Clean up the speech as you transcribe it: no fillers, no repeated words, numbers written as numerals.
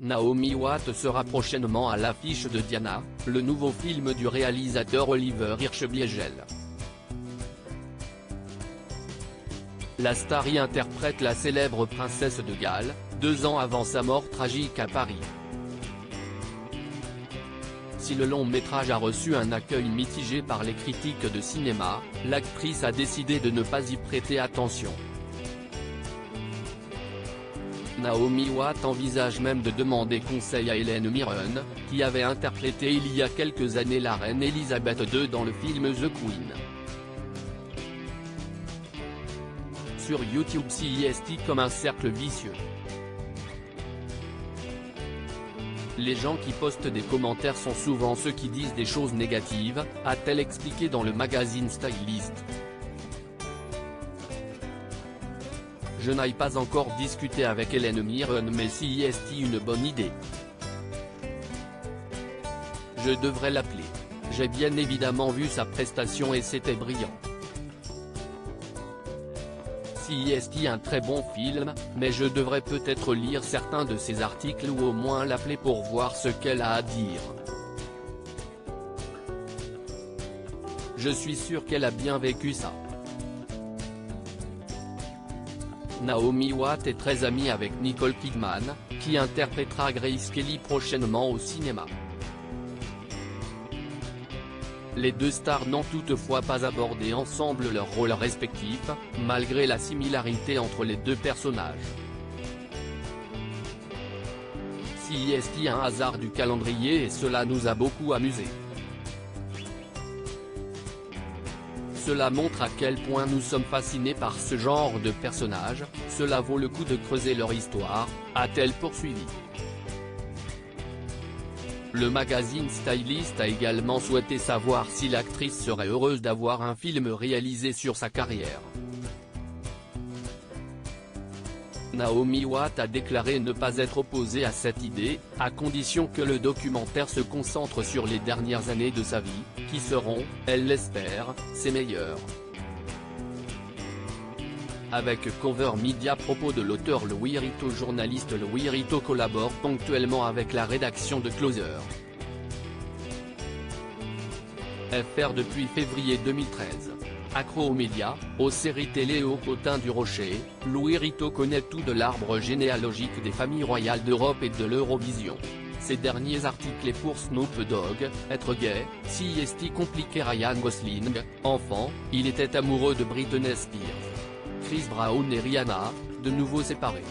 Naomi Watts sera prochainement à l'affiche de Diana, le nouveau film du réalisateur Oliver Hirschbiegel. La star y interprète la célèbre princesse de Galles, 2 ans avant sa mort tragique à Paris. Si le long métrage a reçu un accueil mitigé par les critiques de cinéma, l'actrice a décidé de ne pas y prêter attention. Naomi Watts envisage même de demander conseil à Helen Mirren, qui avait interprété il y a quelques années la reine Elisabeth II dans le film The Queen. Sur YouTube, CIST comme un cercle vicieux. Les gens qui postent des commentaires sont souvent ceux qui disent des choses négatives, a-t-elle expliqué dans le magazine Stylist. Je n'ai pas encore discuté avec Helen Mirren, mais CIST une bonne idée. Je devrais l'appeler. J'ai bien évidemment vu sa prestation et c'était brillant. CIST un très bon film, mais je devrais peut-être lire certains de ses articles ou au moins l'appeler pour voir ce qu'elle a à dire. Je suis sûr qu'elle a bien vécu ça. Naomi Watts est très amie avec Nicole Kidman, qui interprétera Grace Kelly prochainement au cinéma. Les deux stars n'ont toutefois pas abordé ensemble leurs rôles respectifs, malgré la similarité entre les deux personnages. CIST un hasard du calendrier et cela nous a beaucoup amusés. Cela montre à quel point nous sommes fascinés par ce genre de personnages, cela vaut le coup de creuser leur histoire, a-t-elle poursuivi. Le magazine Stylist a également souhaité savoir si l'actrice serait heureuse d'avoir un film réalisé sur sa carrière. Naomi Watts a déclaré ne pas être opposée à cette idée, à condition que le documentaire se concentre sur les dernières années de sa vie, qui seront, elle l'espère, ses meilleures. Avec Cover Media, propos de l'auteur Louis Rito. Journaliste Louis Rito collabore ponctuellement avec la rédaction de Closer FR depuis février 2013. Accro aux médias, aux séries télé et aux potins du rocher, Louis Rito connaît tout de l'arbre généalogique des familles royales d'Europe et de l'Eurovision. Ses derniers articles et pour Snoop Dogg, être gay, CIST compliqué. Ryan Gosling, enfant, il était amoureux de Britney Spears. Chris Brown et Rihanna, de nouveau séparés.